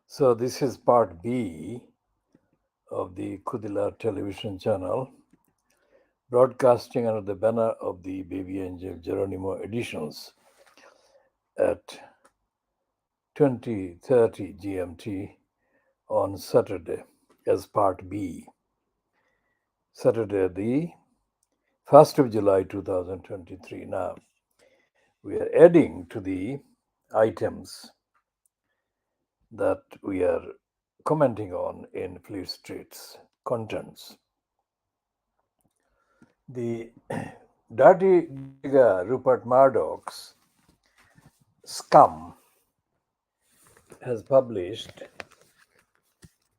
So this is part B of the KhoodeelaarTV television channel, broadcasting under the banner of the Baby Angel Geronimo editions at 20:30 GMT on Saturday as part B. Saturday, the 1st of July 2023. Now, we are adding to the items that we are commenting on in Fleet Street's contents. The dirty digger Rupert Murdoch's SCUM has published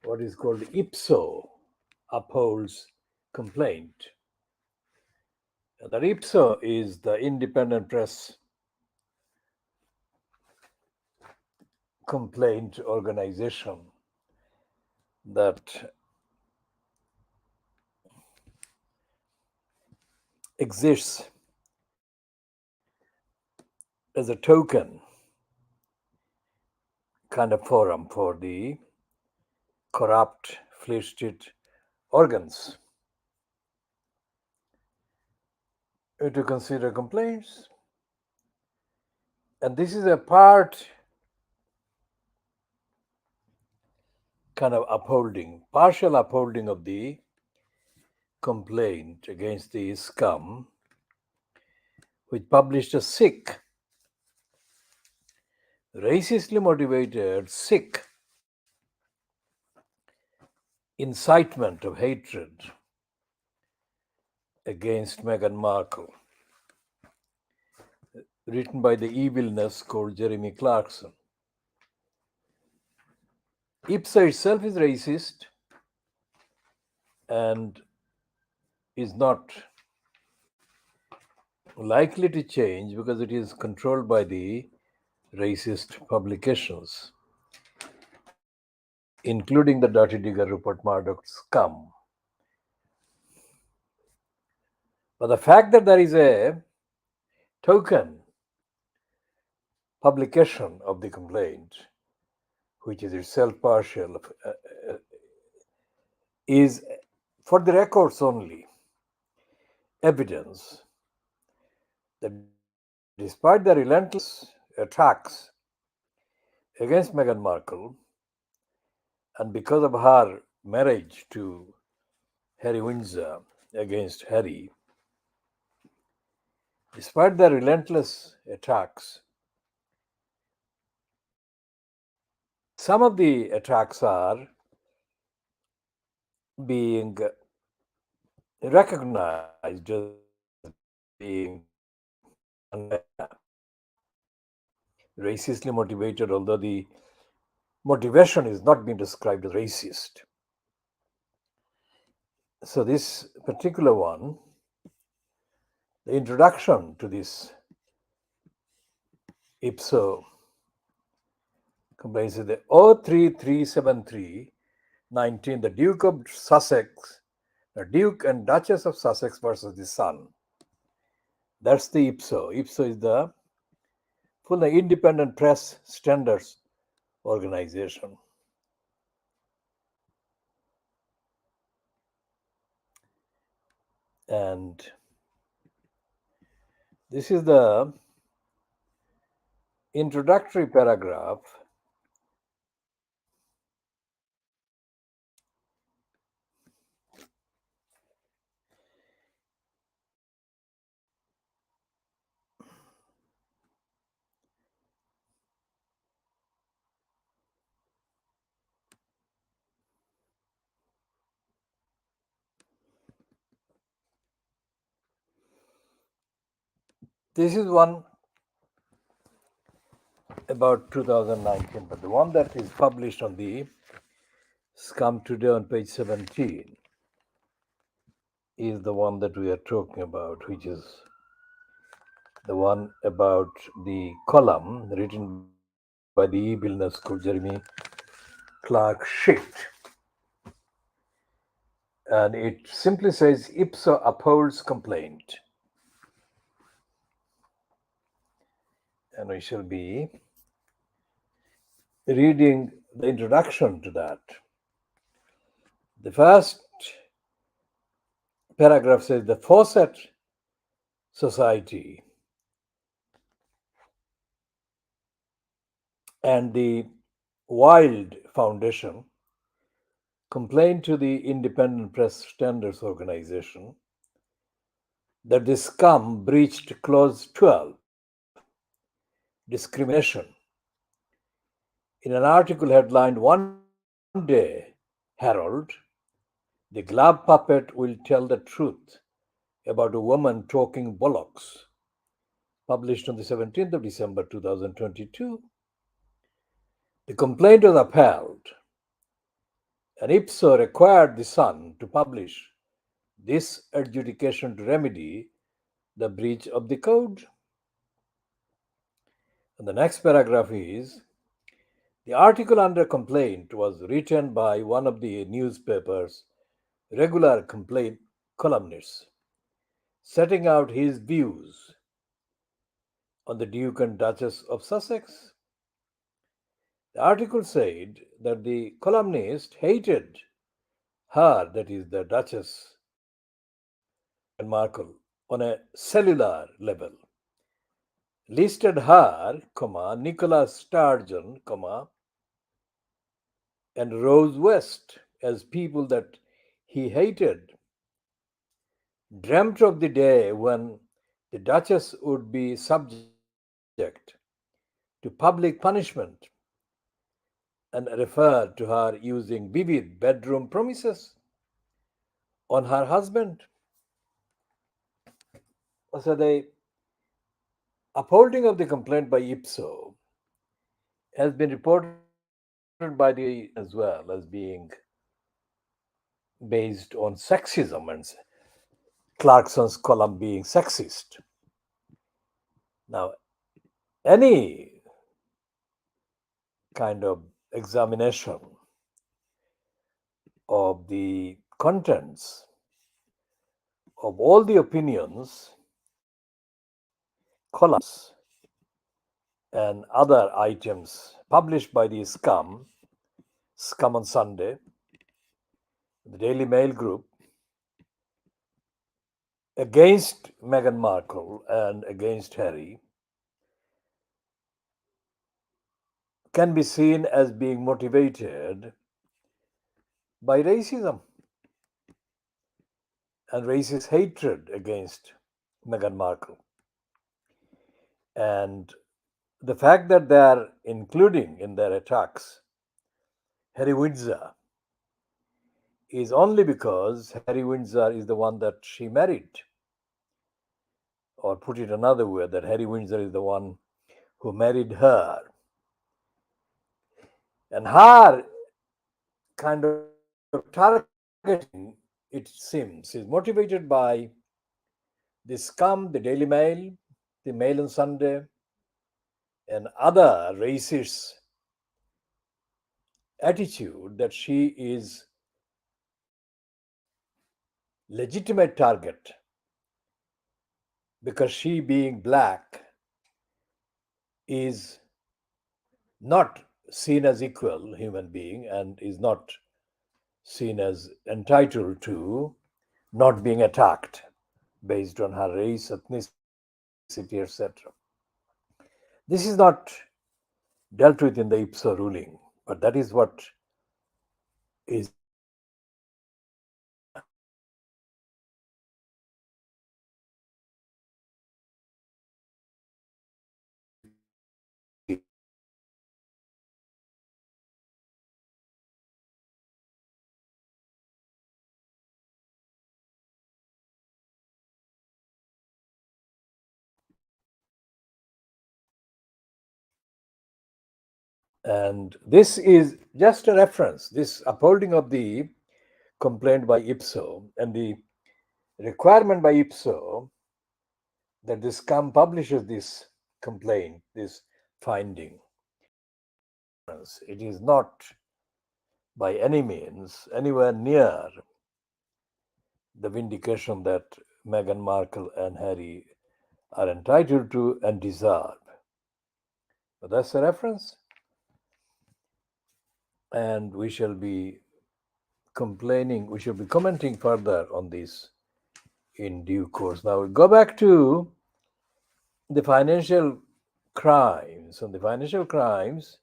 what is called IPSO upholds complaint. That IPSO is the Independent Press Complaint Organization that exists as a token kind of forum for the corrupt Fleet Street organs to consider complaints. And this is a part kind of partial upholding of the complaint against the SCUM, which published a sick, racistly motivated, sick incitement of hatred against Meghan Markle, written by the EVILNESS called Jeremy Clarkson. IPSA itself is racist and is not likely to change because it is controlled by the racist publications, including the dirty digger Rupert Murdoch's SCUM. But the fact that there is a token publication of the complaint, which is itself partial, is for the records only evidence that despite the relentless attacks against Meghan Markle and because of her marriage to Harry Windsor against Harry, despite the relentless attacks, some of the attacks are being recognized as being racistly motivated, although the motivation is not being described as racist. So this particular one, the introduction to this IPSO complaint is the 03373-19, the Duke of Sussex, the Duke and Duchess of Sussex versus the Sun. That's the IPSO. IPSO is the full Independent Press Standards Organization. And this is the introductory paragraph This is one about 2019, but the one that is published on the SCUM today on page 17 is the one that we are talking about, which is the one about the column written by the EVILNESS called Jeremy CLARKSHIT. And it simply says IPSO upholds complaint. And we shall be reading the introduction to that. The first paragraph says the Fawcett Society and the Wild Foundation complained to the Independent Press Standards Organization that the scum breached Clause 12, discrimination, in an article headlined One Day Herald, the glove puppet will tell the truth about a woman talking bollocks, published on the 17th of December 2022. The complaint was upheld, and ipso required the Sun to publish this adjudication to remedy the breach of the code. And the next paragraph is the article under complaint was written by one of the newspaper's regular complaint columnists, setting out his views on the Duke and Duchess of Sussex. The article said that the columnist hated her, that is the Duchess and Markle, on a cellular level, listed her, Nicola Sturgeon, and Rose West as people that he hated, dreamt of the day when the Duchess would be subject to public punishment, and referred to her using vivid bedroom promises on her husband. So the upholding of the complaint by ipso has been reported by the as well as being based on sexism and Clarkson's column being sexist. Now, any kind of examination of the contents of all the opinions, columns, and other items published by the SCUM on Sunday, the Daily Mail group, against Meghan Markle and against Harry, can be seen as being motivated by racism and racist hatred against Meghan Markle. And the fact that they are including in their attacks Harry Windsor is only because Harry Windsor is the one that she married. Or put it another way, that Harry Windsor is the one who married her. And her kind of targeting, it seems, is motivated by the SCUM, the Daily Mail, the Mail on Sunday, and other racist attitude that she is legitimate target because she, being black, is not seen as equal human being and is not seen as entitled to not being attacked based on her race, ethnicity, etc. This is not dealt with in the ipso ruling, but that is what is and this is just a reference, this upholding of the complaint by ipso and the requirement by ipso that this SCUM publishes this complaint, this finding. It is not by any means anywhere near the vindication that Meghan Markle and Harry are entitled to and deserve. But that's a reference. and we shall be commenting further on this in due course. Now, we go back to the financial crimes. And the financial crimes,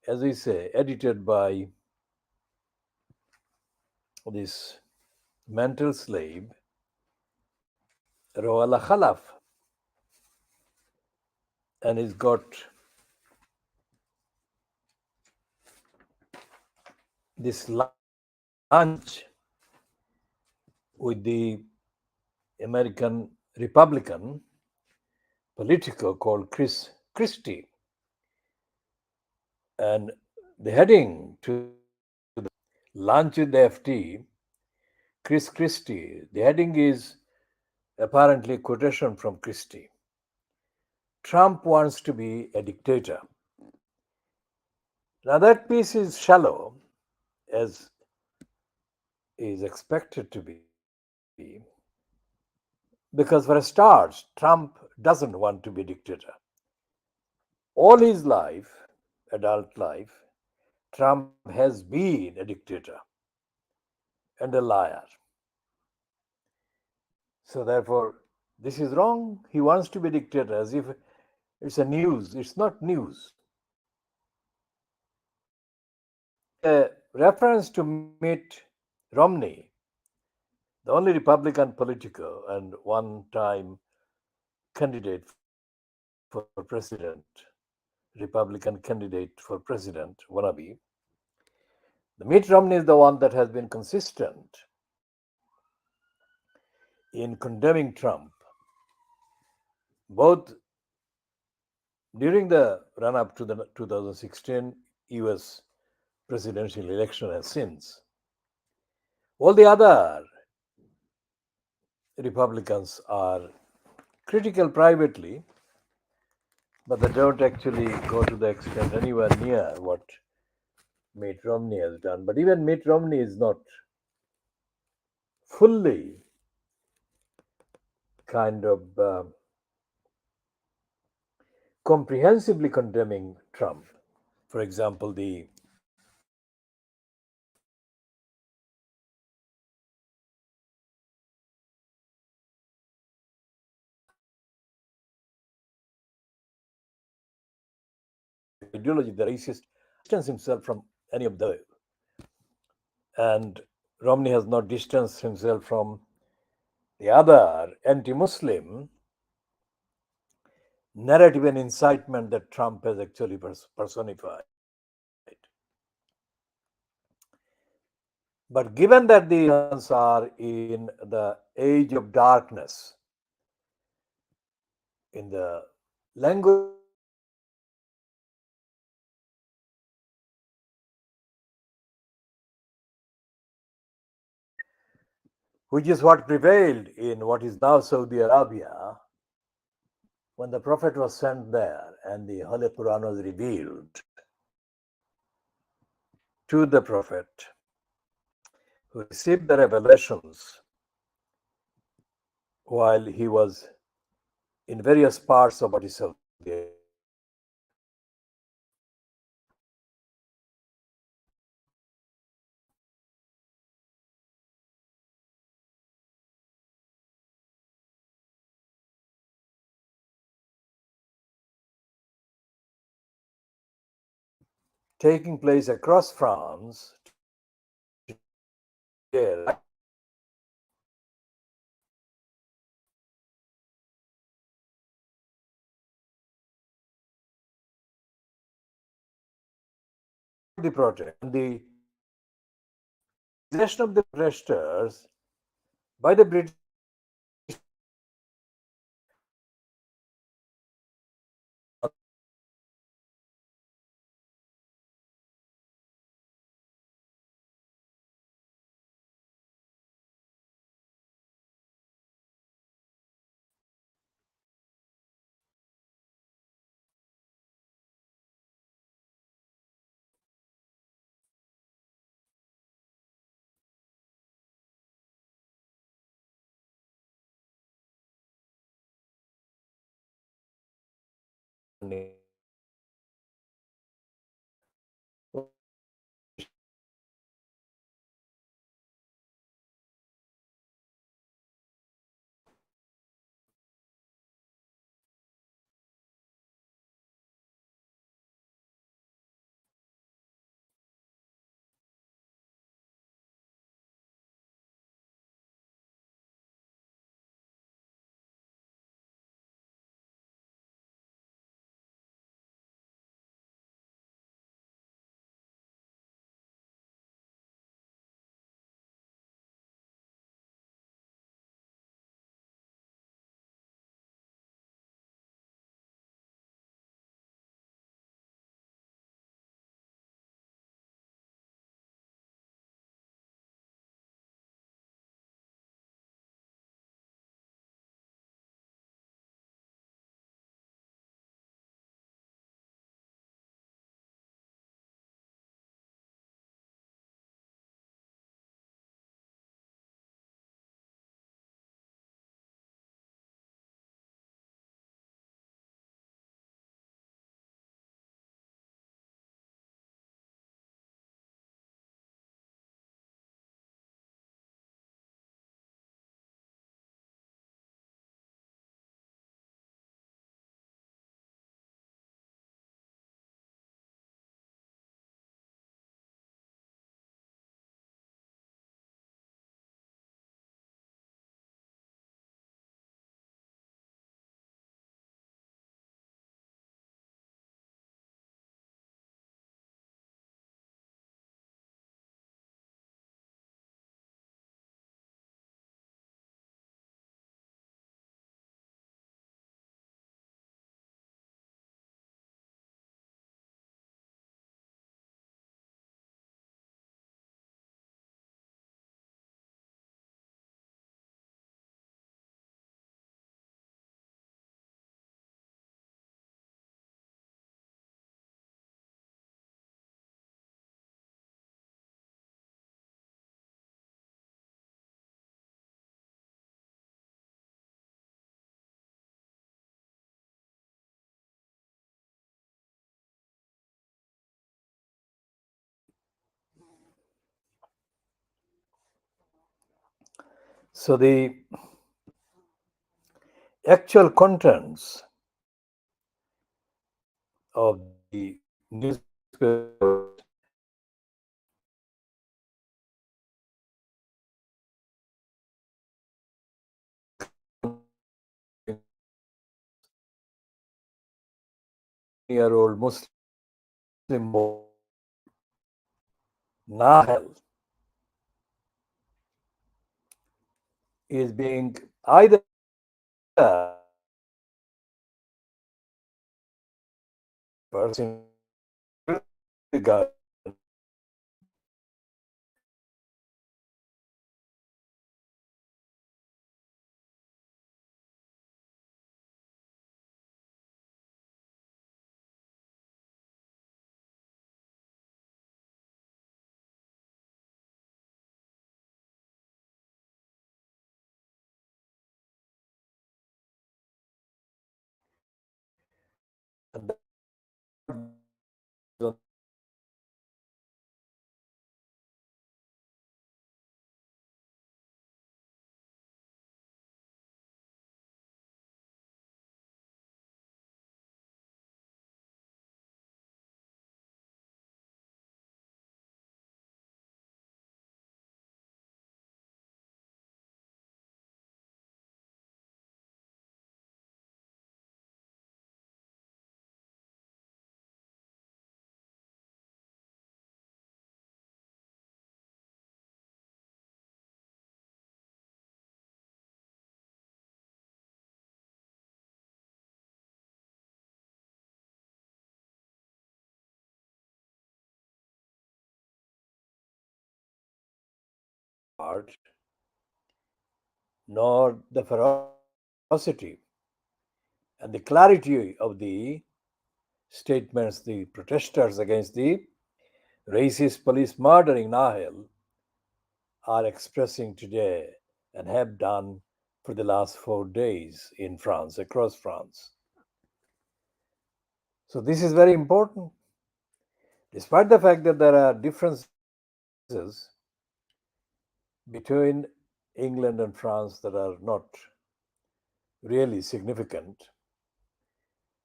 as we say, edited by this mental slave, Rawala Khalaf, and he's got this lunch with the American Republican Politico called Chris Christie. And the heading to the lunch with the FT, Chris Christie, the heading is apparently a quotation from Christie. Trump wants to be a dictator. Now that piece is shallow, as is expected to be, because for a start, Trump doesn't want to be a dictator. All his life, adult life, Trump has been a dictator and a liar. So therefore, this is wrong. He wants to be a dictator as if it's a news. It's not news. A reference to Mitt Romney, the only Republican politico and one-time candidate for president, Republican candidate for president, wannabe. The Mitt Romney is the one that has been consistent in condemning Trump, both during the run-up to the 2016 US presidential election and since. All the other Republicans are critical privately, but they don't actually go to the extent anywhere near what Mitt Romney has done. But even Mitt Romney is not fully kind of comprehensively condemning Trump. For example, the ideology, the racist, distance himself from any of the, and Romney has not distanced himself from the other anti-Muslim narrative and incitement that Trump has actually personified. But given that the Americans are in the age of darkness, in the language which is what prevailed in what is now Saudi Arabia, when the Prophet was sent there and the Holy Quran was revealed to the Prophet, who received the revelations while he was in various parts of what is Saudi Arabia. Taking place across France, the protest, the possession of the protesters by the British So the actual contents of the newspaper year-old Muslim boy Nahel is being either person part, nor the ferocity and the clarity of the statements the protesters against the racist police murdering Nahel are expressing today and have done for the last 4 days in France, across France. So, this is very important. Despite the fact that there are differences between England and France that are not really significant,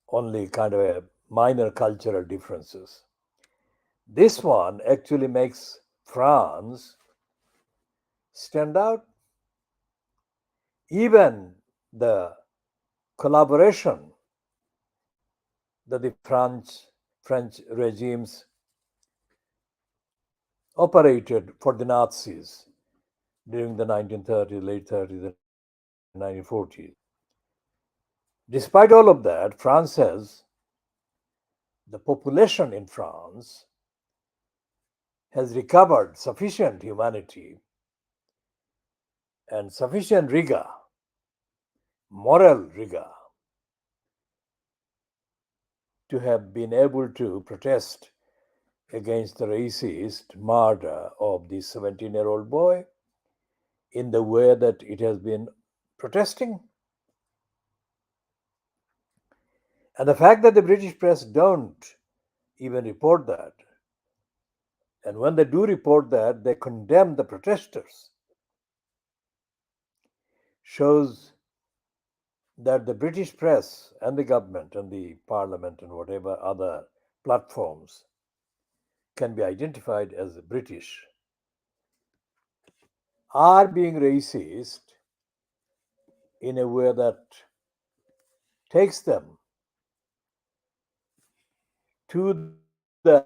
only kind of a minor cultural differences. This one actually makes France stand out. Even the collaboration that the French regimes operated for the Nazis during the 1930s, late 30s, and 1940s. Despite all of that, France has the population in France has recovered sufficient humanity and sufficient rigor, moral rigor, to have been able to protest against the racist murder of this 17-year-old boy in the way that it has been protesting. And the fact that the British press don't even report that, and when they do report that, they condemn the protesters, shows that the British press and the government and the parliament and whatever other platforms can be identified as British are being racist in a way that takes them to the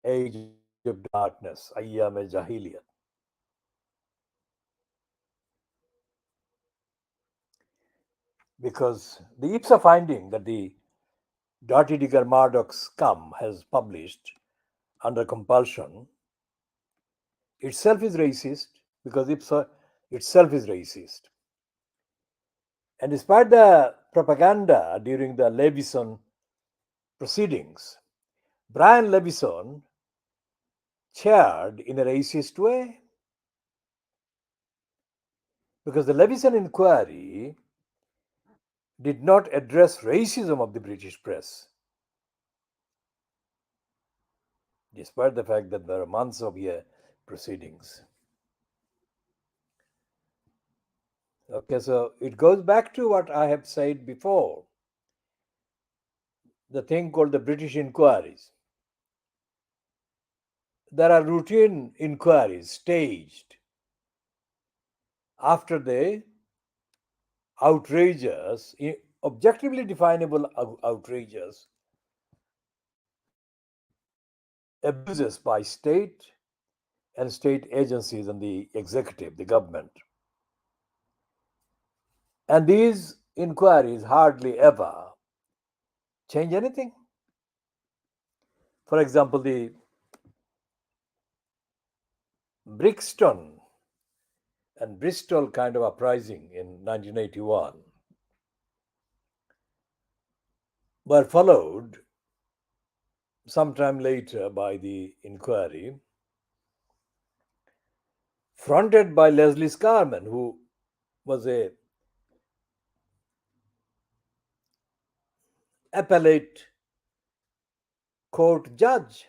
age of darkness, Ayyam e Jahiliyat. Because the IPSA finding that the Dirty Digger Murdoch SCUM has published under compulsion itself is racist, because IPSA itself is racist. And despite the propaganda during the Levison proceedings, Brian Levison chaired in a racist way, because the Levison inquiry did not address racism of the British press, despite the fact that there are months of proceedings. Okay, so it goes back to what I have said before, the thing called the British inquiries. There are routine inquiries staged after the outrageous, objectively definable outrageous abuses by state and state agencies and the executive, the government. And these inquiries hardly ever change anything. For example, the Brixton and Bristol kind of uprising in 1981 were followed sometime later by the inquiry fronted by Leslie Scarman, who was a appellate court judge.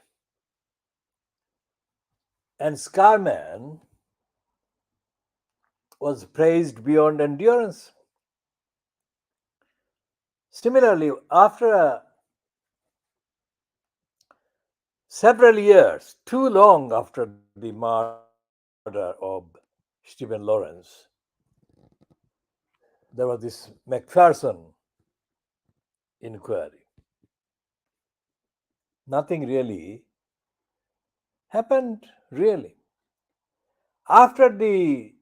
And Scarman was praised beyond endurance. Similarly, after several years, too long after the murder of Stephen Lawrence, there was this Macpherson inquiry. Nothing really happened, really. After the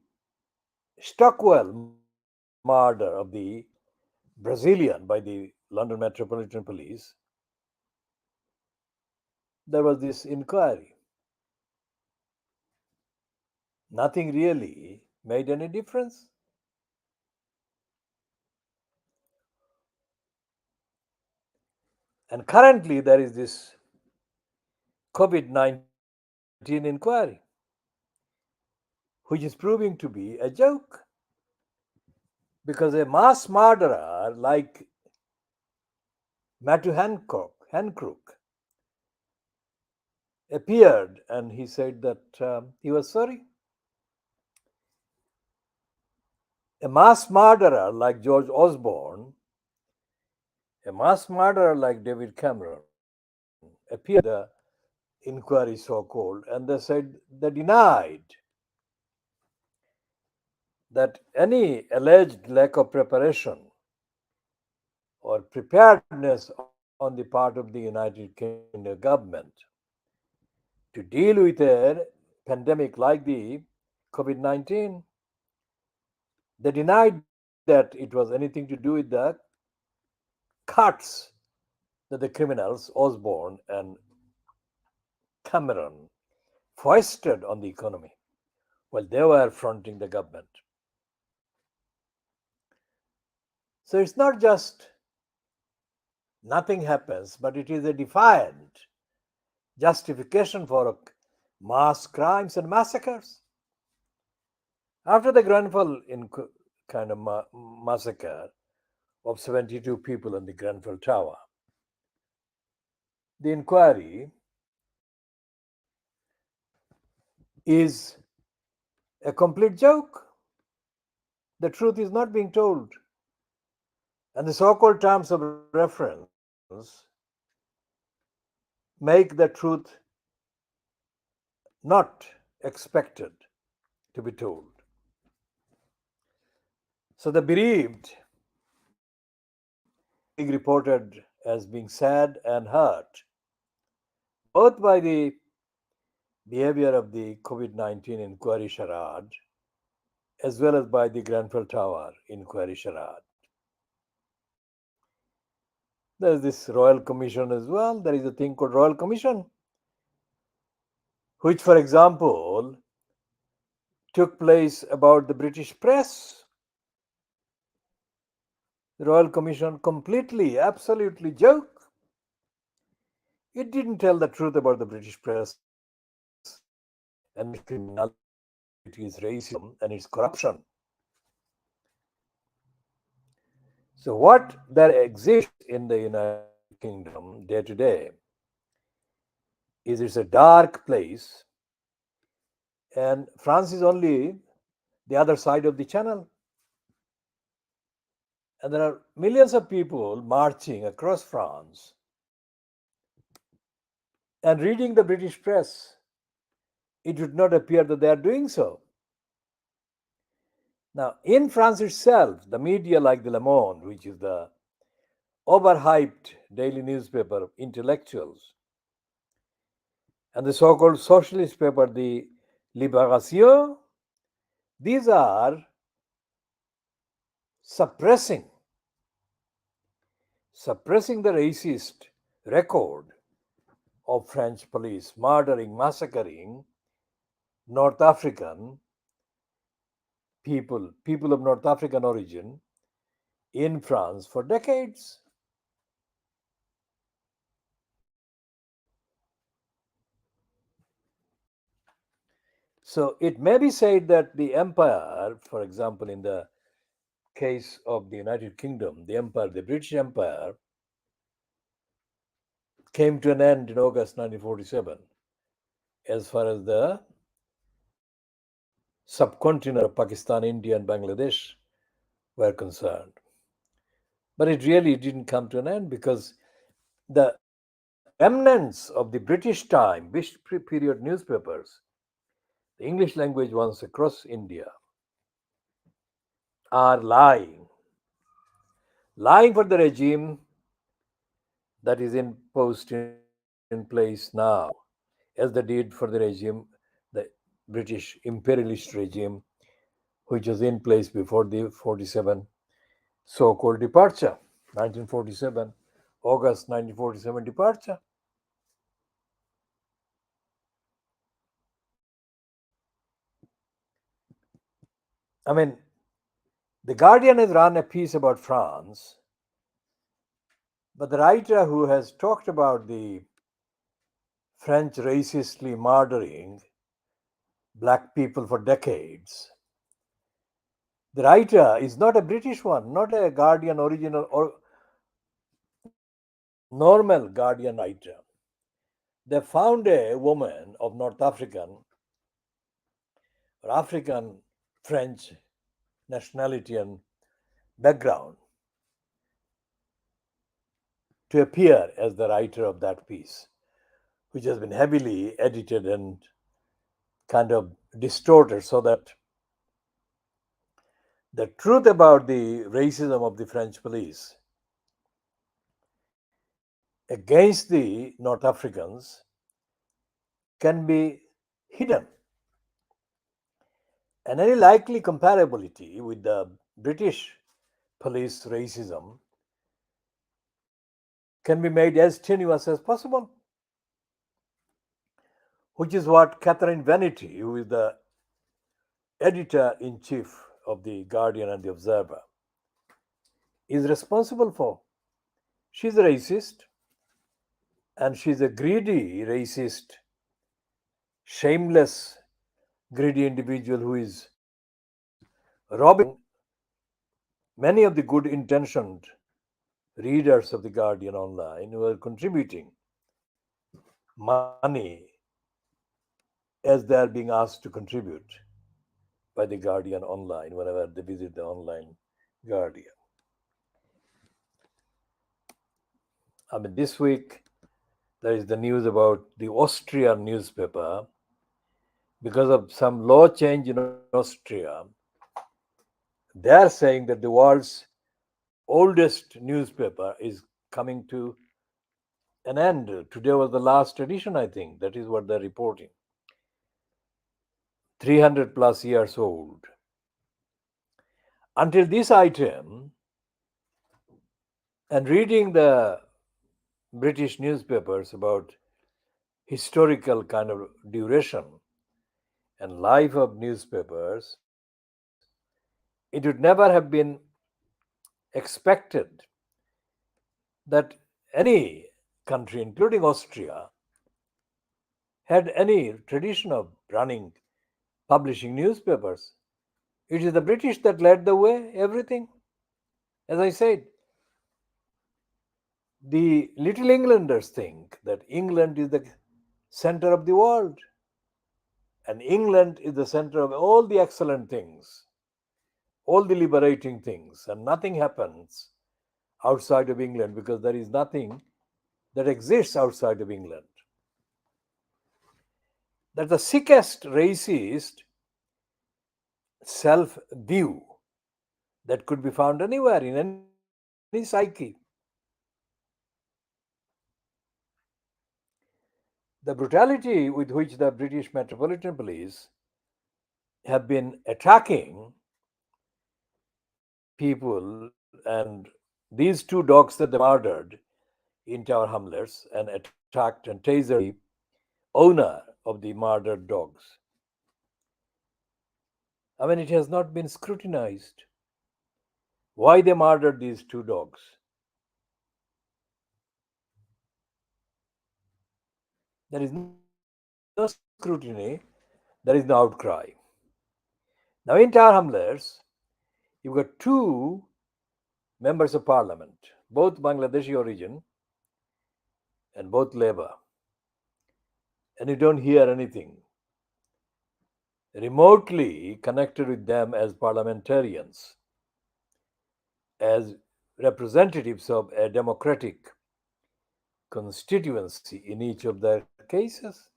Stockwell murder of the Brazilian by the London Metropolitan Police, there was this inquiry. Nothing really made any difference. And currently, there is this COVID-19 inquiry, which is proving to be a joke. Because a mass murderer like Matthew Hancock appeared and he said that he was sorry. A mass murderer like George Osborne, a mass murderer like David Cameron appeared the inquiry so called, and they said they denied that any alleged lack of preparation or preparedness on the part of the United Kingdom government to deal with a pandemic like the COVID 19. They denied that it was anything to do with the cuts that the criminals, Osborne and Cameron, foisted on the economy while they were fronting the government. So it's not just nothing happens, but it is a defiant justification for mass crimes and massacres. After the Grenfell kind of massacre of 72 people in the Grenfell Tower, the inquiry is a complete joke. The truth is not being told. And the so called terms of reference make the truth not expected to be told. So the bereaved are being reported as being sad and hurt, both by the behavior of the COVID 19 inquiry charade as well as by the Grenfell Tower inquiry charade. There is this Royal Commission as well. There is a thing called Royal Commission, which, for example, took place about the British press. The Royal Commission completely, absolutely joke. It didn't tell the truth about the British press and its criminality, its racism, and its corruption. So, what there exists in the United Kingdom day to day is it's a dark place, and France is only the other side of the channel. And there are millions of people marching across France and reading the British press. It would not appear that they are doing so. Now, in France itself, the media like the Le Monde, which is the overhyped daily newspaper of intellectuals, and the so called socialist paper, the Libération, these are suppressing the racist record of French police murdering, massacring North African people of North African origin in France for decades. So it may be said that the empire, for example, in the case of the United Kingdom, the empire, the British Empire, came to an end in August 1947 as far as the subcontinent of Pakistan, India, and Bangladesh were concerned. But it really didn't come to an end because the remnants of the British time, British period newspapers, the English language ones across India, are lying for the regime that is in post in place now, as they did for the regime, the British imperialist regime, which was in place before the 47 so-called departure, 1947, August 1947 departure. I mean, the Guardian has run a piece about France, but the writer who has talked about the French racistly murdering black people for decades, the writer is not a British one, not a Guardian original or normal Guardian writer. They found a woman of North African or African French nationality and background to appear as the writer of that piece, which has been heavily edited and kind of distorted so that the truth about the racism of the French police against the North Africans can be hidden. And any likely comparability with the British police racism can be made as tenuous as possible, which is what Catherine Vanity, who is the editor in chief of the Guardian and the Observer, is responsible for. She's a racist, and she's a greedy racist, shameless, greedy individual who is robbing many of the good intentioned readers of the Guardian online who are contributing money as they are being asked to contribute by the Guardian online whenever they visit the online Guardian. I mean, this week there is the news about the Austrian newspaper. Because of some law change in Austria, they are saying that the world's oldest newspaper is coming to an end. Today was the last edition, I think. That is what they're reporting. 300 plus years old. Until this item, and reading the British newspapers about historical kind of duration and life of newspapers, it would never have been expected that any country, including Austria, had any tradition of running, publishing newspapers. It is the British that led the way, everything. As I said, the Little Englanders think that England is the center of the world, and England is the center of all the excellent things, all the liberating things, and nothing happens outside of England because there is nothing that exists outside of England. That the sickest racist self view that could be found anywhere in any psyche. The brutality with which the British Metropolitan Police have been attacking people, and these two dogs that they murdered in Tower Hamlets and attacked and tasered the owner of the murdered dogs. I mean, it has not been scrutinized. Why they murdered these two dogs? There is no scrutiny, there is no outcry. Now, in Tower Hamlets, you've got two members of parliament, both Bangladeshi origin and both Labour, and you don't hear anything remotely connected with them as parliamentarians, as representatives of a democratic constituency in each of their cases.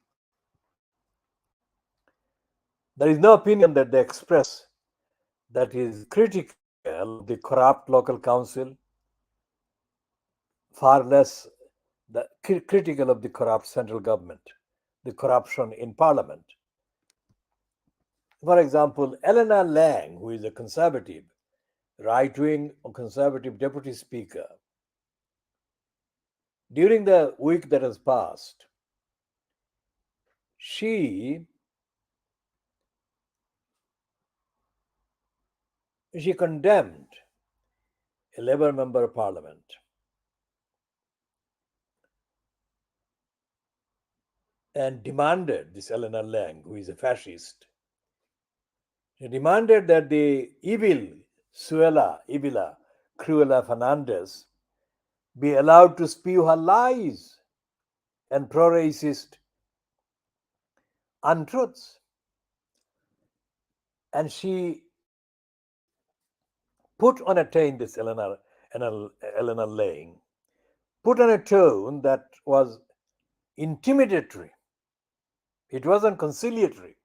There is no opinion that they express that is critical of the corrupt local council, far less critical of the corrupt central government, the corruption in parliament. For example, Eleanor Lang, who is a conservative, right wing conservative deputy speaker, during the week that has passed, she condemned a Labour member of parliament and demanded, this Eleanor Lang, who is a fascist, she demanded that the Evila Cruella Fernandez be allowed to spew her lies and pro-racist untruths. And she put on a tone, this Eleanor Lang, put on a tone that was intimidatory. It wasn't conciliatory.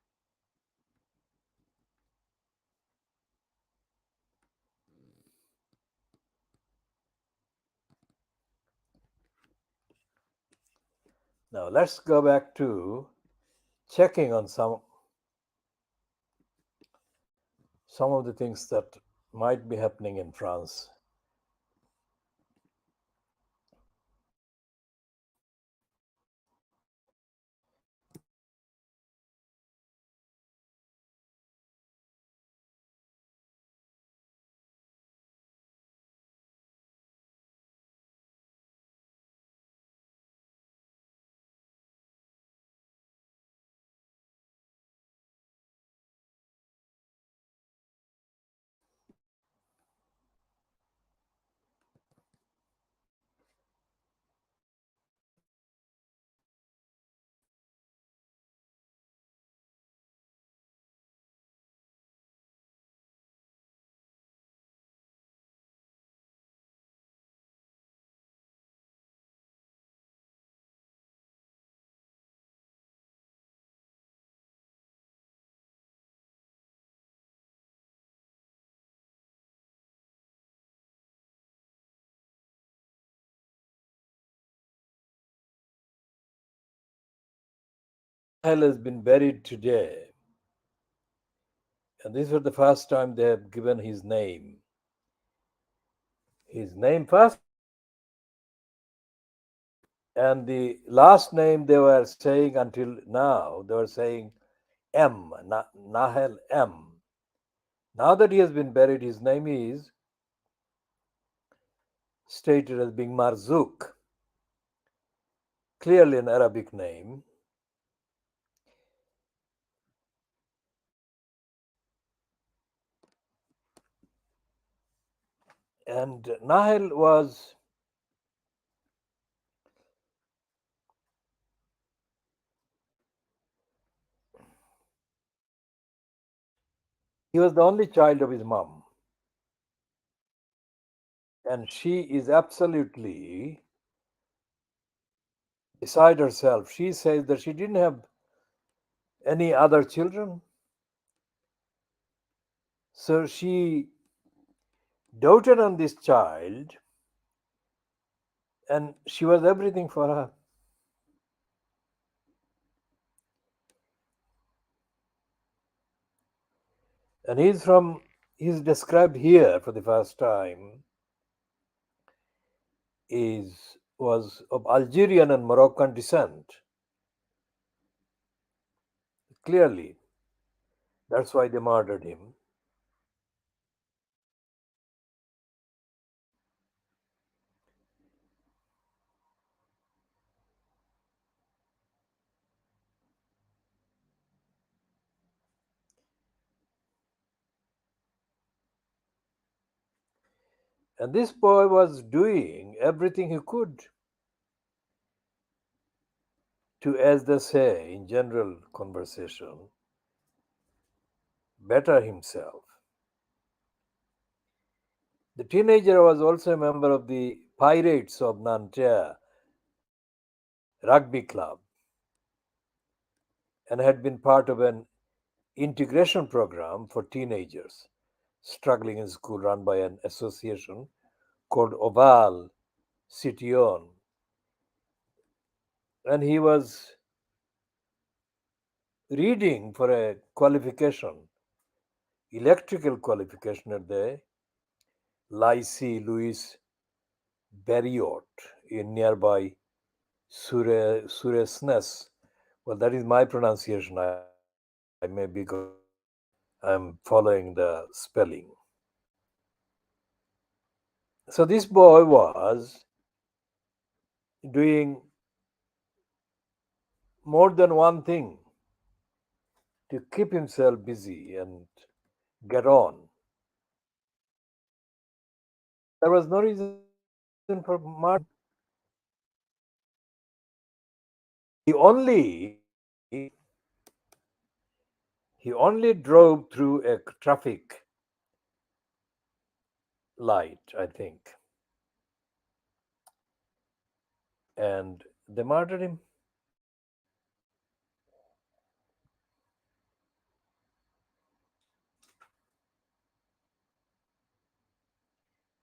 Now let's go back to checking on some of the things that might be happening in France. Nahel has been buried today, and this was the first time they have given his name. His name first, and the last name they were saying until now, they were saying M, Nahel M. Now that he has been buried, his name is stated as being Marzouk, clearly an Arabic name. And Nahel was he was the only child of his mom. And she is absolutely beside herself. She says that she didn't have any other children. So she doted on this child, and she was everything for her. And he's described here for the first time, was of Algerian and Moroccan descent. Clearly, that's why they murdered him. And this boy was doing everything he could to, as they say in general conversation, better himself. The teenager was also a member of the Pirates of Nanterre rugby club and had been part of an integration program for teenagers struggling in school run by an association called Oval Citiyon. And he was reading for a qualification, electrical qualification at the Lycée Louis Barriot in nearby Suresnes. Well, that is my pronunciation. I may, because I'm following the spelling. So this boy was doing more than one thing to keep himself busy and get on. There was no reason for murder. He only he only drove through a traffic light, I think, and they murdered him.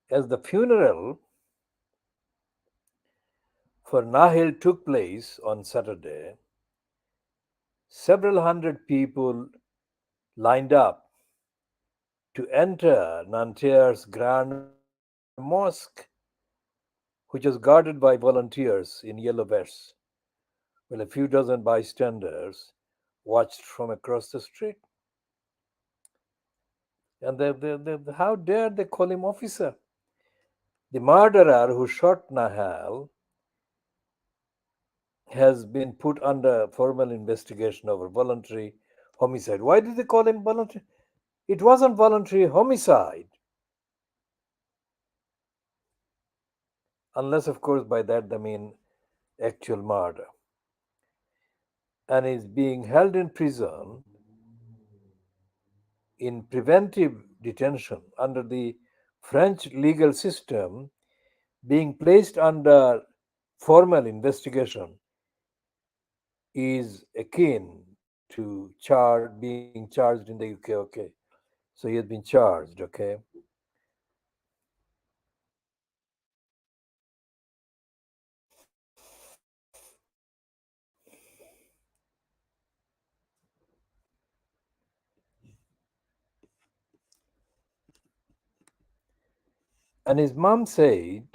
As the funeral for Nahel took place on Saturday, several hundred people lined up to enter Nanterre's Grand Mosque, which was guarded by volunteers in yellow vests, while a few dozen bystanders watched from across the street. And how dare they call him officer? The murderer who shot Nahel has been put under formal investigation over voluntary homicide. Why did they call him voluntary? It wasn't voluntary homicide, unless, of course, by that they mean actual murder. And is being held in prison in preventive detention under the French legal system, being placed under formal investigation is akin to being charged in the UK. Okay, so he has been charged. Okay, and his mom said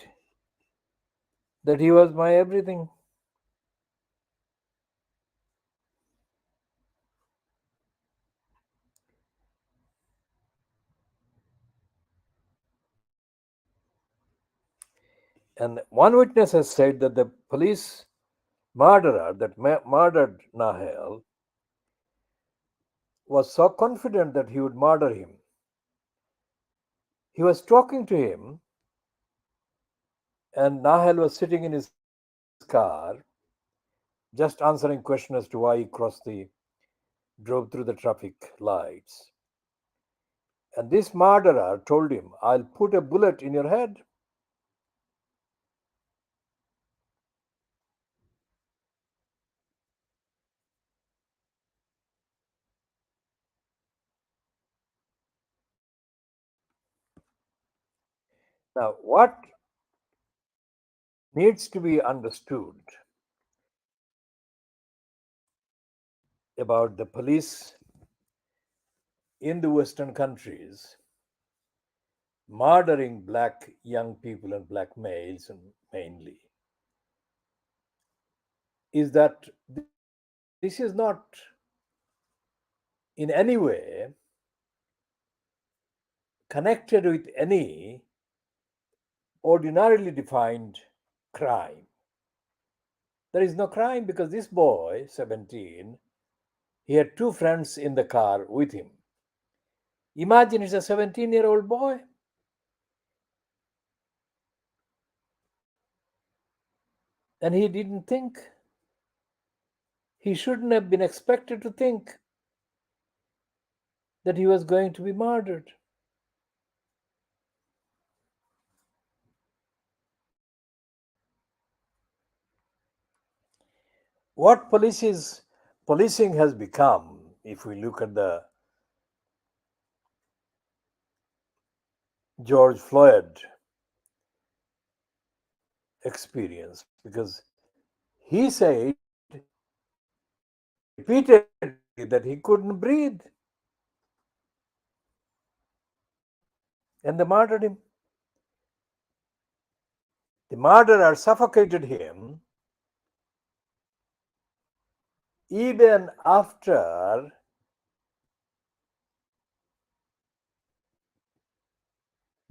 that he was my everything. And one witness has said that the police murderer that murdered Nahel was so confident that he would murder him. He was talking to him, and Nahel was sitting in his car, just answering questions as to why he drove through the traffic lights. And this murderer told him, I'll put a bullet in your head. Now, what needs to be understood about the police in the Western countries murdering black young people and black males and mainly is that this is not in any way connected with any ordinarily defined crime. There is no crime because this boy, 17, he had two friends in the car with him. Imagine it's a 17-year-old boy. And he didn't think. He shouldn't have been expected to think that he was going to be murdered. What policing has become, if we look at the George Floyd experience, because he said repeatedly that he couldn't breathe and they murdered him. The murderer suffocated him even after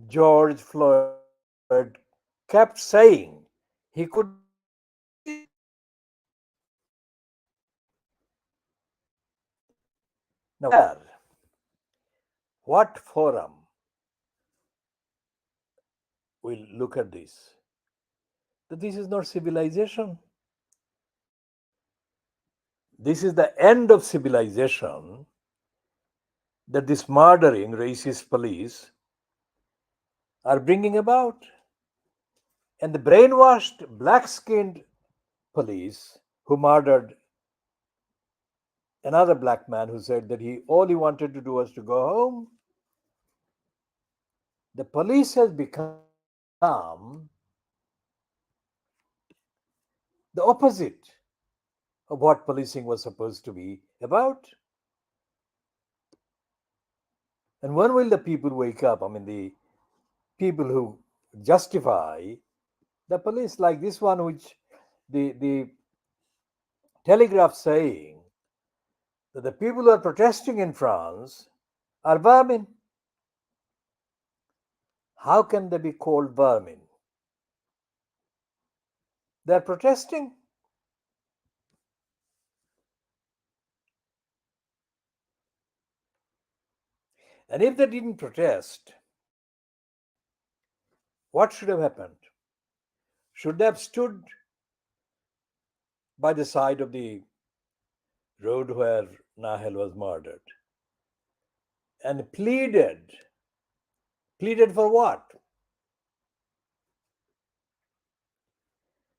George Floyd kept saying he couldn't breathe. Now, what forum will look at this? That this is not civilization. This is the end of civilization that this murdering racist police are bringing about. And the brainwashed black skinned police who murdered another black man who said that all he wanted to do was to go home. The police has become the opposite of what policing was supposed to be about. And when will the people wake up? I mean, the people who justify the police, like this one, which the Telegraph saying that the people who are protesting in France are vermin. How can they be called vermin? They are protesting. And if they didn't protest, what should have happened? Should they have stood by the side of the road where Nahel was murdered and pleaded? Pleaded for what?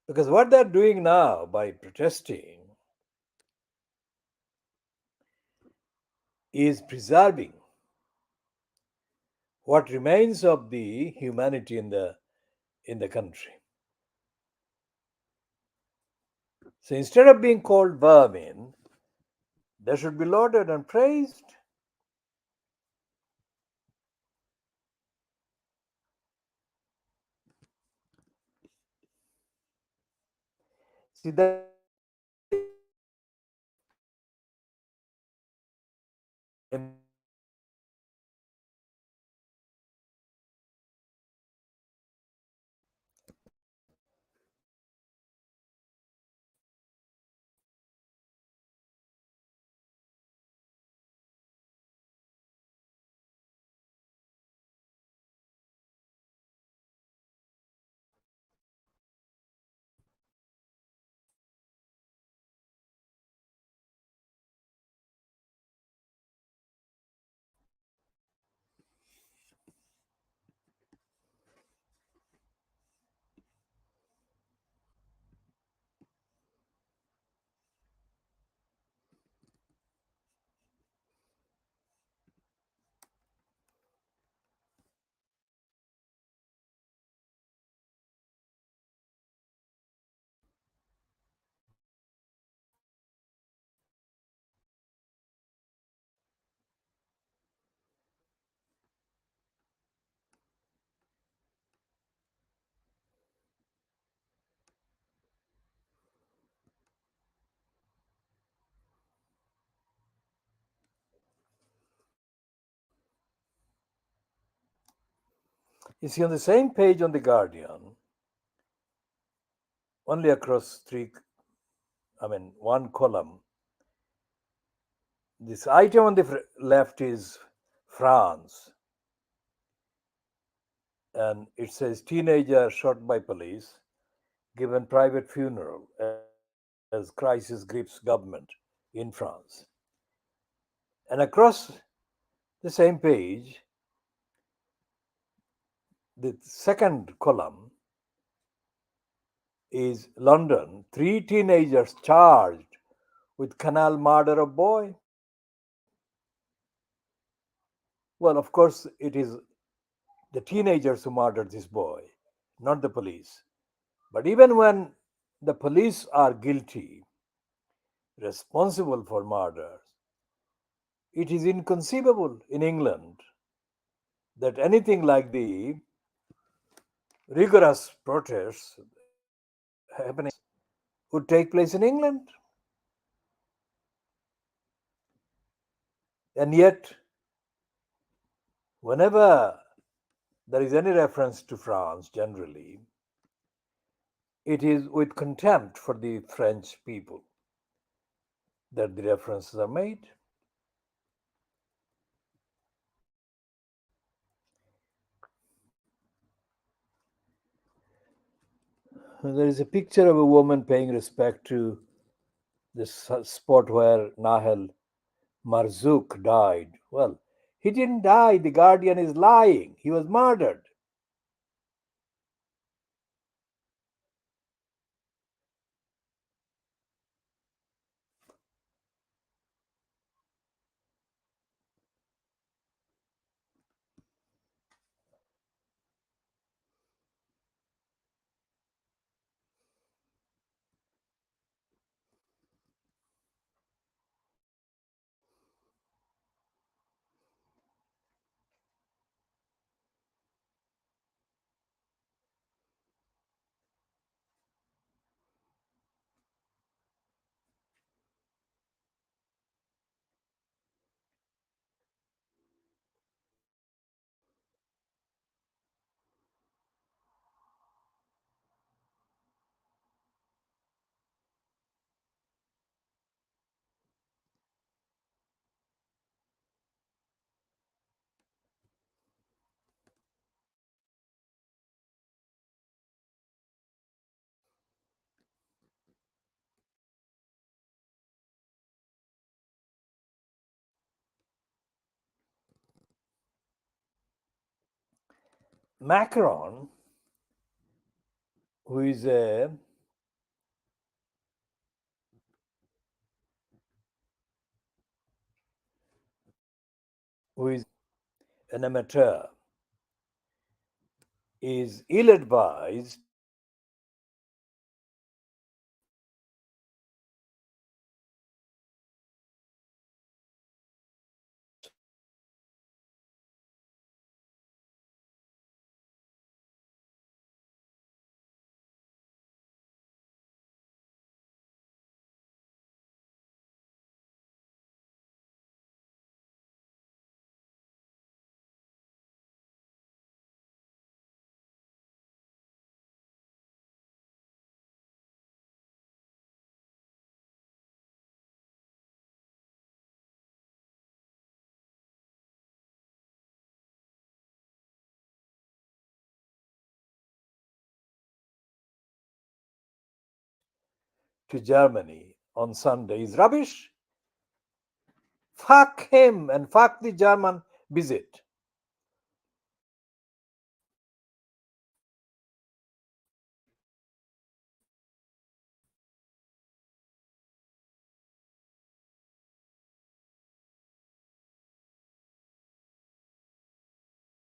Because what they're doing now by protesting is preserving what remains of the humanity in the country. So instead of being called vermin, they should be lauded and praised. See that You see, on the same page on The Guardian, only across one column, this item on the left is France, and it says teenager shot by police, given private funeral as crisis grips government in France. And across the same page, the second column is London, three teenagers charged with canal murder of boy. Well, of course, it is the teenagers who murdered this boy, not the police. But even when the police are guilty, responsible for murders, it is inconceivable in England that anything like the rigorous protests happening would take place in England. And yet, whenever there is any reference to France, generally, it is with contempt for the French people that the references are made. There is a picture of a woman paying respect to this spot where Nahel Marzouk died. Well, he didn't die. The Guardian is lying. He was murdered. Macron, who is a who is an amateur, is ill-advised to Germany on Sunday is rubbish. Fuck him and fuck the German visit.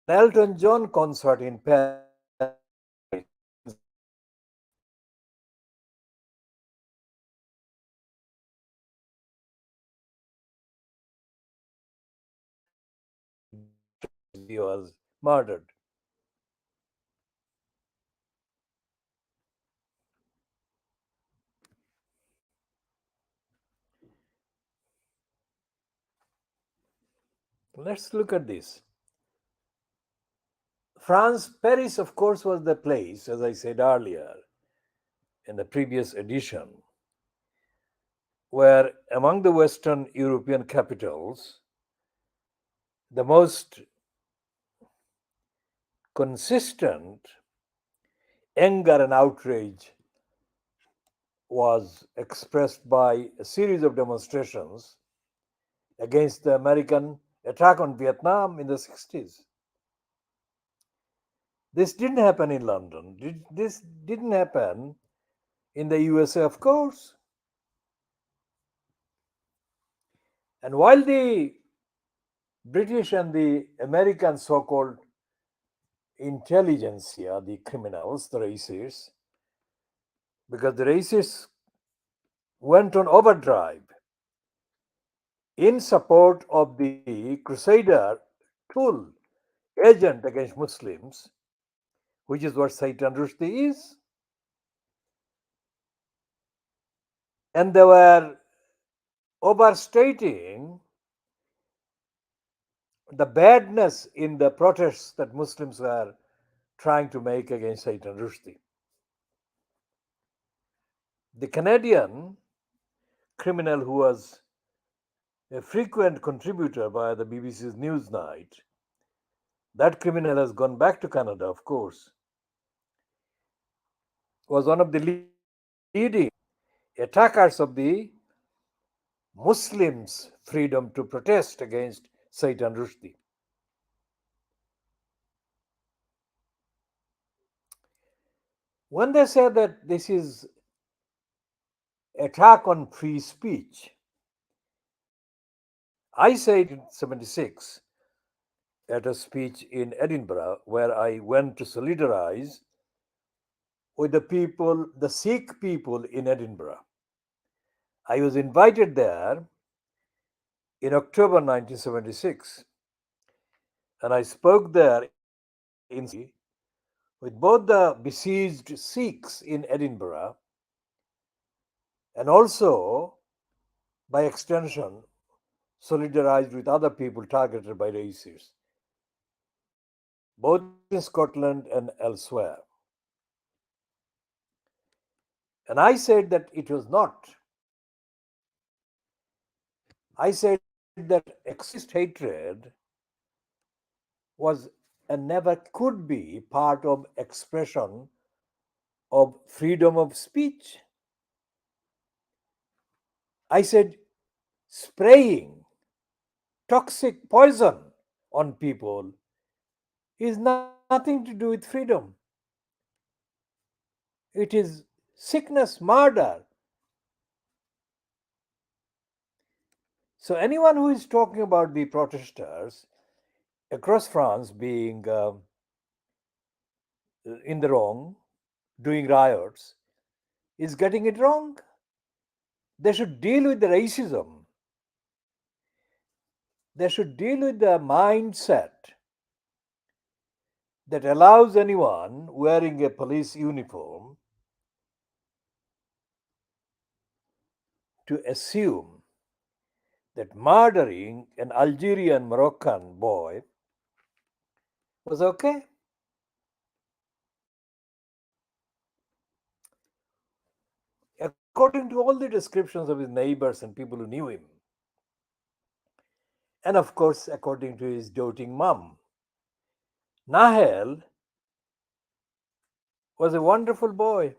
Elton John concert in Paris. He was murdered. Let's look at this. France, Paris, of course, was the place, as I said earlier in the previous edition, where among the Western European capitals, the most consistent anger and outrage was expressed by a series of demonstrations against the American attack on Vietnam in the 60s. This didn't happen in London. This didn't happen in the USA, of course. And while the British and the American so called intelligentsia, the criminals, the racists, because the racists went on overdrive in support of the Crusader tool agent against Muslims, which is what Satan Rushdie is. And they were overstating the badness in the protests that Muslims were trying to make against Satan Rushdie. The Canadian criminal who was a frequent contributor by the BBC's Newsnight, that criminal has gone back to Canada, of course, was one of the leading attackers of the Muslims' freedom to protest against Satan Rushdie. When they say that this is attack on free speech, I said in 76 at a speech in Edinburgh where I went to solidarize with the people, the Sikh people in Edinburgh. I was invited there in October 1976 and I spoke there in with both the besieged Sikhs in Edinburgh and also, by extension, solidarized with other people targeted by racists, both in Scotland and elsewhere. And I said that it was not. I said that exist hatred was and never could be part of expression of freedom of speech. I said spraying toxic poison on people is nothing to do with freedom. It is sickness, murder. So, anyone who is talking about the protesters across France being in the wrong, doing riots, is getting it wrong. They should deal with the racism. They should deal with the mindset that allows anyone wearing a police uniform to assume that murdering an Algerian Moroccan boy was okay. According to all the descriptions of his neighbors and people who knew him, and of course, according to his doting mum, Nahel was a wonderful boy.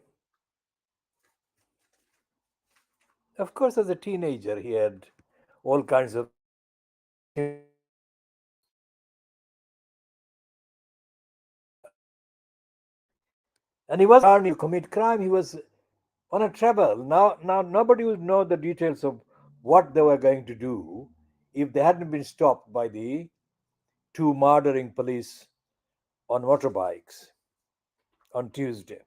Of course, as a teenager, he had all kinds of and he was trying to commit crime. He was on a trouble. Now nobody would know the details of what they were going to do if they hadn't been stopped by the two murdering police on motorbikes on Tuesday.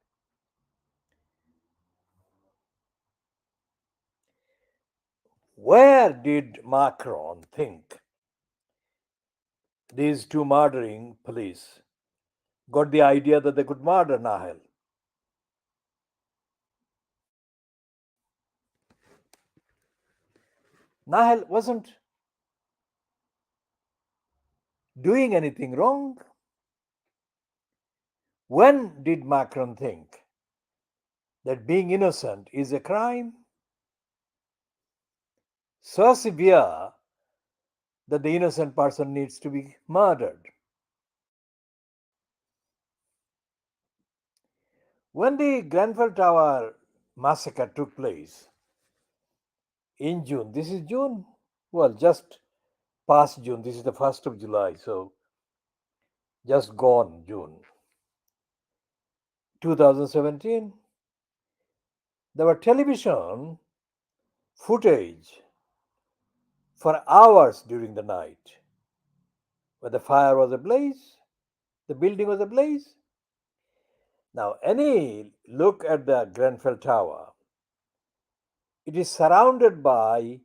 Where did Macron think these two murdering police got the idea that they could murder Nahel? Nahel wasn't doing anything wrong. When did Macron think that being innocent is a crime so severe that the innocent person needs to be murdered? When the Grenfell Tower massacre took place in June, this is June, well, just past June, this is the 1st of July, so just gone June 2017, there were television footage for hours during the night where the fire was ablaze, the building was ablaze. Now, any look at the Grenfell Tower, it is surrounded by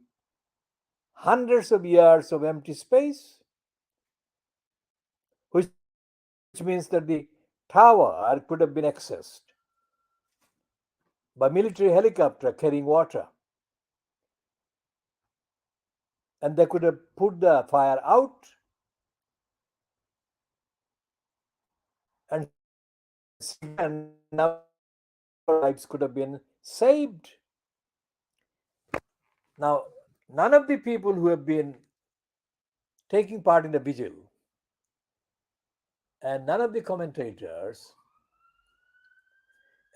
hundreds of years of empty space, which means that the tower could have been accessed by military helicopter carrying water, and they could have put the fire out and now lives could have been saved. Now, none of the people who have been taking part in the vigil and none of the commentators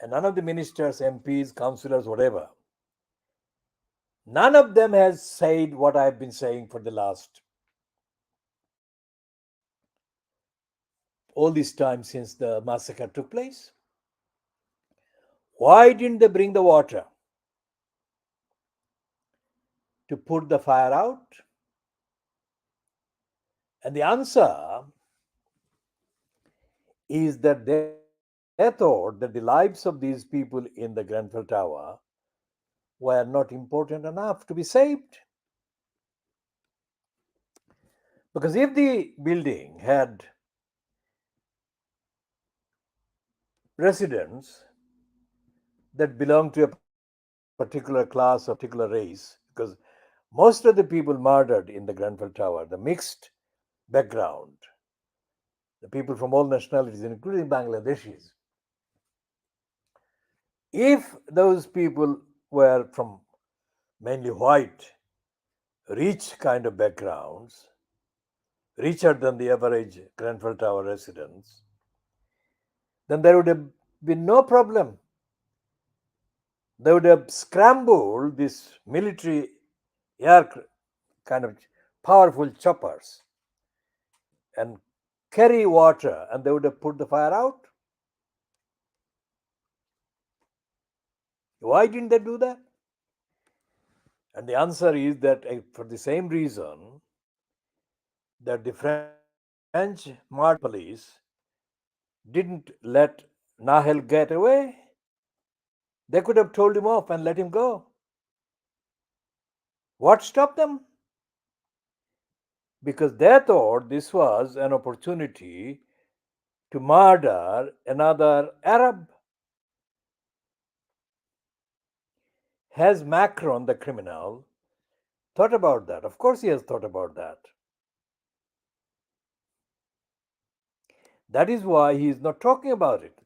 and none of the ministers, MPs, councillors, whatever, none of them has said what I have been saying for the last all this time since the massacre took place. Why didn't they bring the water to put the fire out? And the answer is that they thought that the lives of these people in the Grenfell Tower were not important enough to be saved. Because if the building had residents that belonged to a particular class or particular race, because most of the people murdered in the Grenfell Tower, the mixed background, the people from all nationalities, including Bangladeshis, if those people were from mainly white, rich kind of backgrounds, richer than the average Grenfell Tower residents, then there would have been no problem. They would have scrambled this military air kind of powerful choppers and carry water, and they would have put the fire out. Why didn't they do that? And the answer is that for the same reason that the French Markle police didn't let Nahel get away, they could have told him off and let him go. What stopped them? Because they thought this was an opportunity to murder another Arab. Has Macron, the criminal, thought about that? Of course, he has thought about that. That is why he is not talking about it.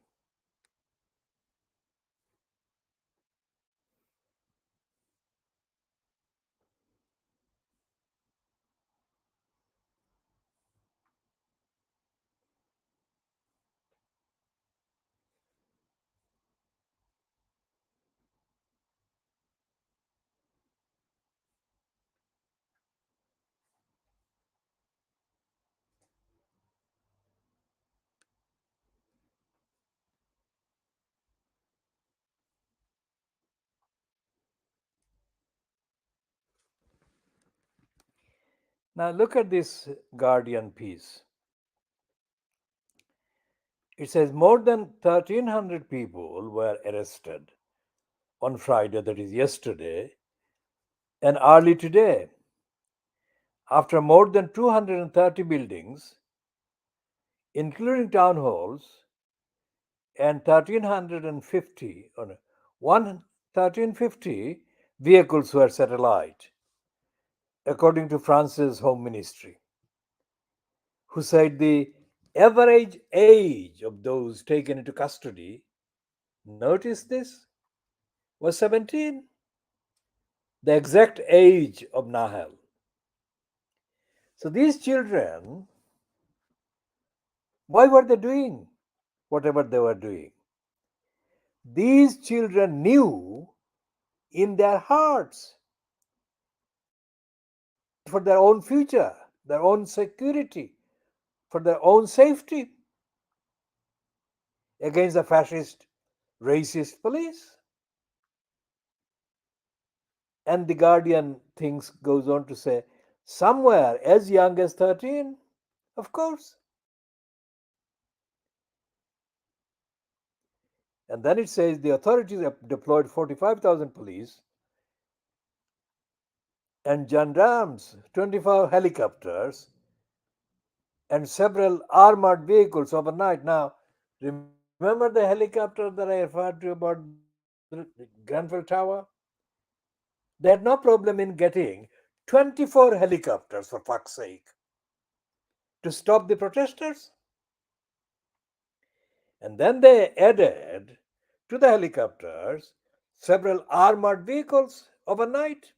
Now, look at this Guardian piece. It says more than 1,300 people were arrested on Friday, that is yesterday, and early today, after more than 230 buildings, including town halls, and 1,350 or 1,350 vehicles were set alight, according to France's Home Ministry, who said the Average age of those taken into custody, notice this, was 17, the exact age of Nahel. So these children, why were they doing whatever they were doing? These children knew in their hearts that for their own future, their own security, for their own safety against the fascist, racist police. And the Guardian thinks goes on to say, somewhere as young as 13, of course. And then it says the authorities have deployed 45,000 police and gendarmes, 24 helicopters, and several armored vehicles overnight. Now, remember the helicopter that I referred to about the Grenfell Tower? They had no problem in getting 24 helicopters, for fuck's sake, to stop the protesters. And then they added to the helicopters several armored vehicles overnight.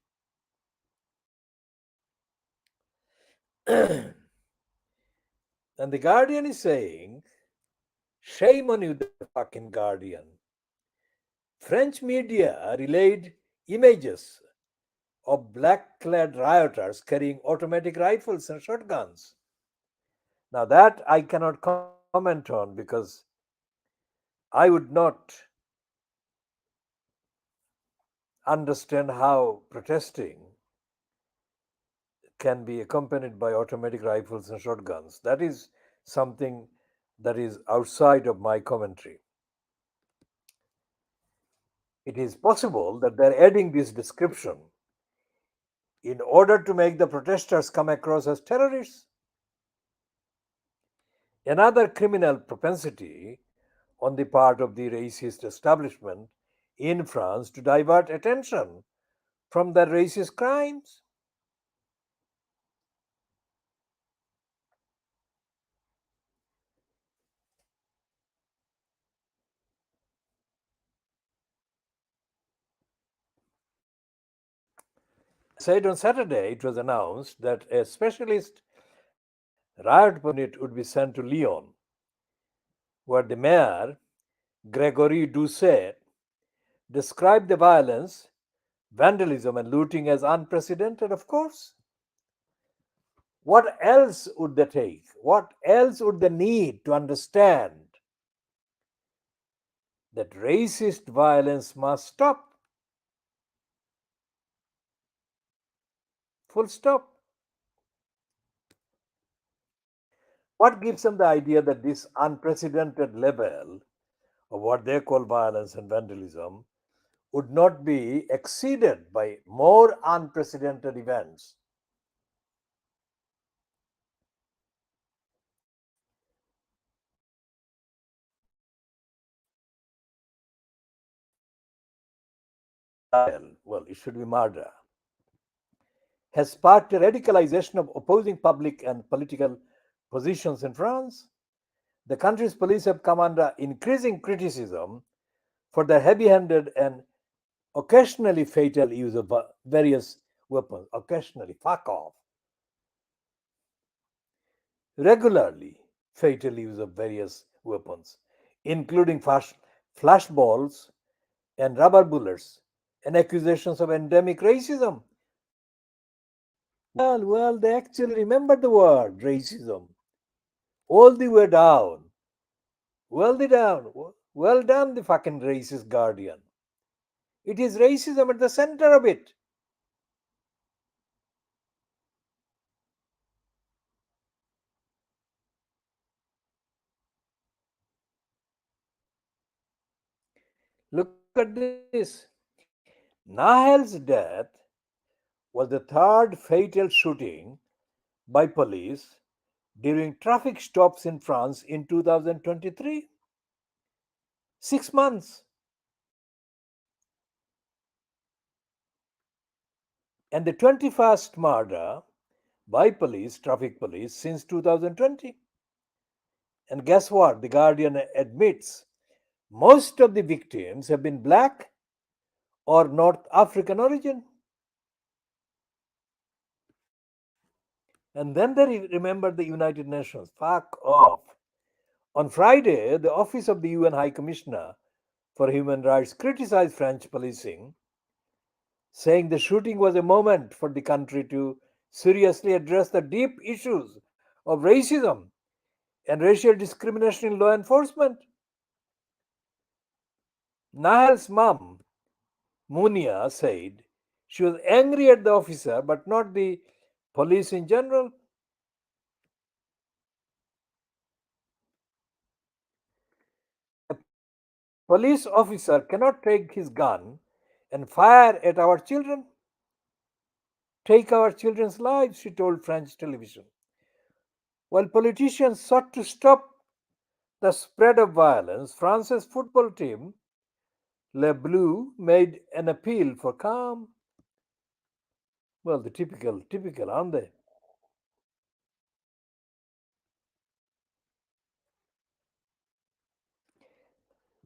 And the Guardian is saying, shame on you, the fucking Guardian. French media relayed images of black clad rioters carrying automatic rifles and shotguns. Now, that I cannot comment on because I would not understand how protesting can be accompanied by automatic rifles and shotguns. That is something that is outside of my commentary. It is possible that they're adding this description in order to make the protesters come across as terrorists. Another criminal propensity on the part of the racist establishment in France to divert attention from their racist crimes. As I said on Saturday, it was announced that a specialist riot unit would be sent to Lyon, where the mayor, Gregory Doucet, described the violence, vandalism, and looting as unprecedented, of course. What else would they take? What else would they need to understand that racist violence must stop? Full stop. What gives them the idea that this unprecedented level of what they call violence and vandalism would not be exceeded by more unprecedented events? Well, it should be murder, has sparked a radicalization of opposing public and political positions in France. The country's police have come under increasing criticism for their heavy handed and occasionally fatal use of various weapons. Occasionally, fuck off. Regularly fatal use of various weapons, including flashballs and rubber bullets, and accusations of endemic racism. Well, they actually remember the word racism all the way down. Well done, the fucking racist Guardian. It is racism at the center of it. Look at this. Nahel's death was the third fatal shooting by police during traffic stops in France in 2023. 6 months. And the 21st murder by police, traffic police, since 2020. And guess what? The Guardian admits most of the victims have been black or North African origin. And then they remember the United Nations. Fuck off. On Friday, the Office of the UN High Commissioner for Human Rights criticized French policing, saying the shooting was a moment for the country to seriously address the deep issues of racism and racial discrimination in law enforcement. Nahel's mom, Munia, said she was angry at the officer but not the police in general. A police officer cannot take his gun and fire at our children, take our children's lives, she told French television. While politicians sought to stop the spread of violence, France's football team, Le Bleu, made an appeal for calm. Well, the typical, aren't they?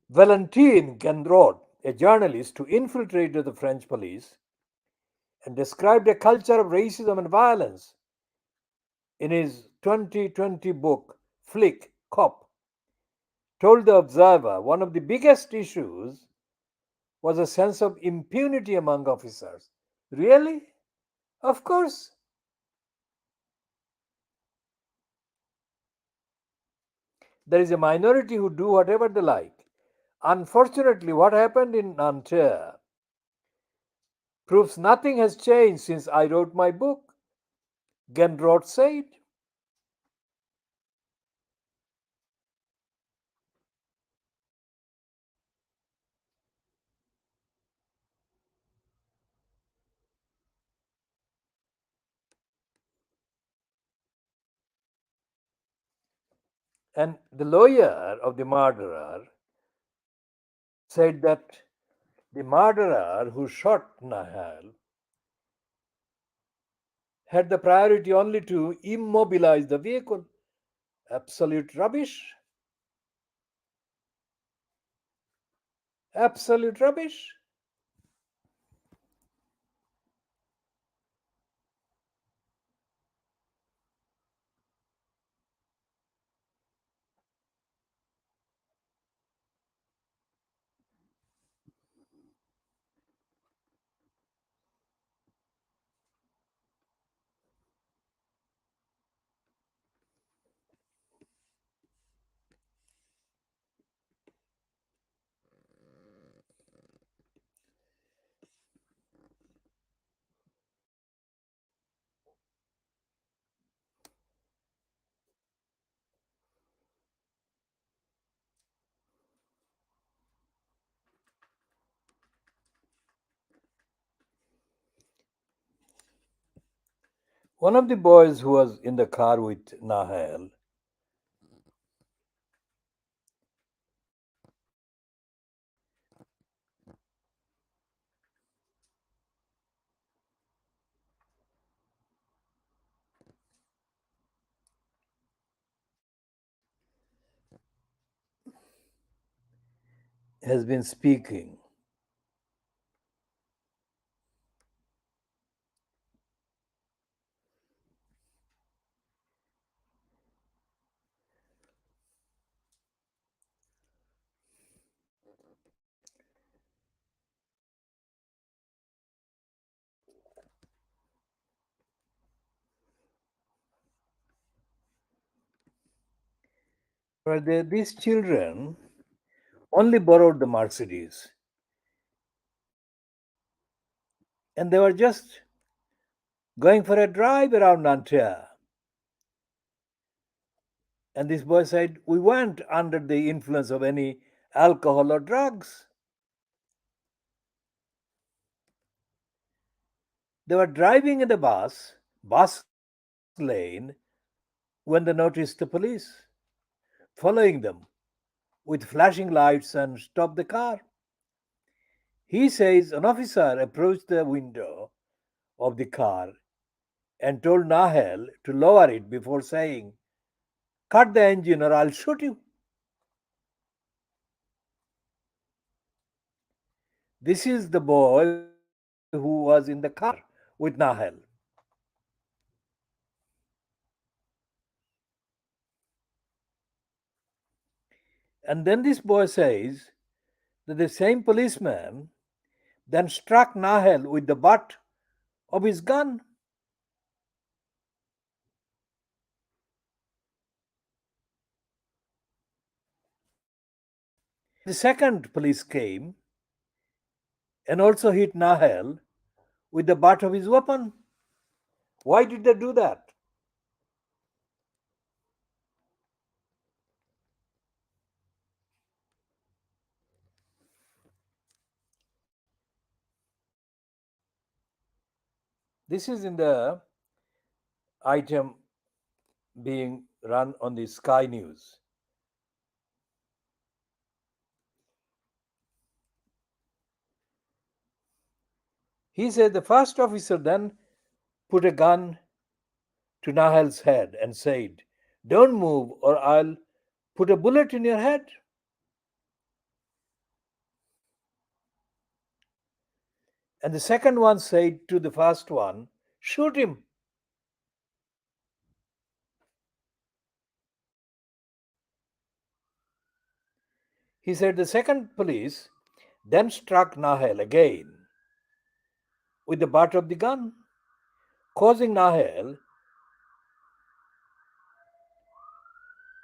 Valentine Gendrot, a journalist who infiltrated the French police and described a culture of racism and violence in his 2020 book, Flick Cop, told the Observer one of the biggest issues was a sense of impunity among officers. Really? Of course. There is a minority who do whatever they like. Unfortunately, what happened in Nanterre proves nothing has changed since I wrote my book, Gendrot said. And the lawyer of the murderer said that the murderer who shot Nahel had the priority only to immobilize the vehicle. Absolute rubbish. Absolute rubbish. One of the boys who was in the car with Nahel has been speaking. These children only borrowed the Mercedes and they were just going for a drive around Nanterre. And this boy said, we weren't under the influence of any alcohol or drugs. They were driving in the bus lane, when they noticed the police following them with flashing lights and stopped the car. He says an officer approached the window of the car and told Nahel to lower it before saying, cut the engine or I'll shoot you. This is the boy who was in the car with Nahel. And then this boy says that the same policeman then struck Nahel with the butt of his gun. The second police came and also hit Nahel with the butt of his weapon. Why did they do that? This is in the item being run on the Sky News. He said the first officer then put a gun to Nahel's head and said, "Don't move or I'll put a bullet in your head." And the second one said to the first one, "Shoot him." He said the second police then struck Nahel again with the butt of the gun, causing Nahel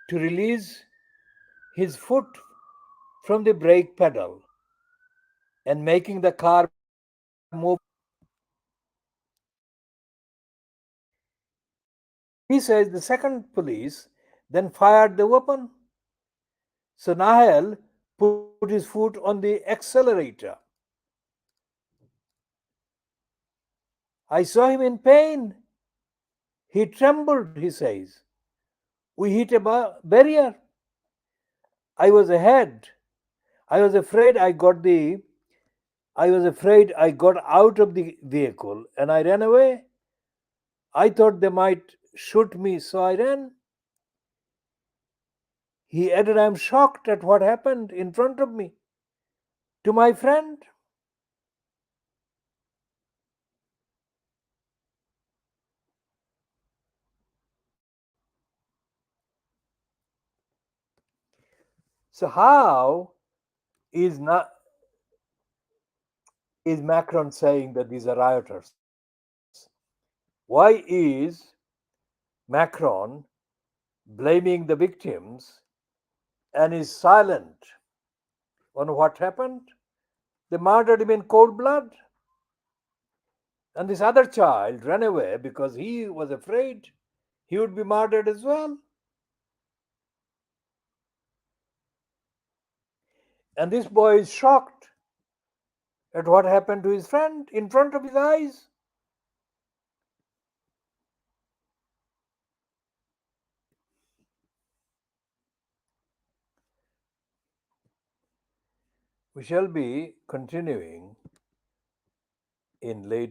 to release his foot from the brake pedal and making the car move. He says the second police then fired the weapon. So Nahel put his foot on the accelerator. I saw him in pain. He trembled, he says. We hit a barrier. I was ahead. I was afraid I got out of the vehicle and I ran away. I thought they might shoot me, so I ran. He added, I am shocked at what happened in front of me to my friend. So how is not is Macron saying that these are rioters? Why is Macron blaming the victims and is silent on what happened? They murdered him in cold blood. And this other child ran away because he was afraid he would be murdered as well. And this boy is shocked at what happened to his friend in front of his eyes. We shall be continuing in later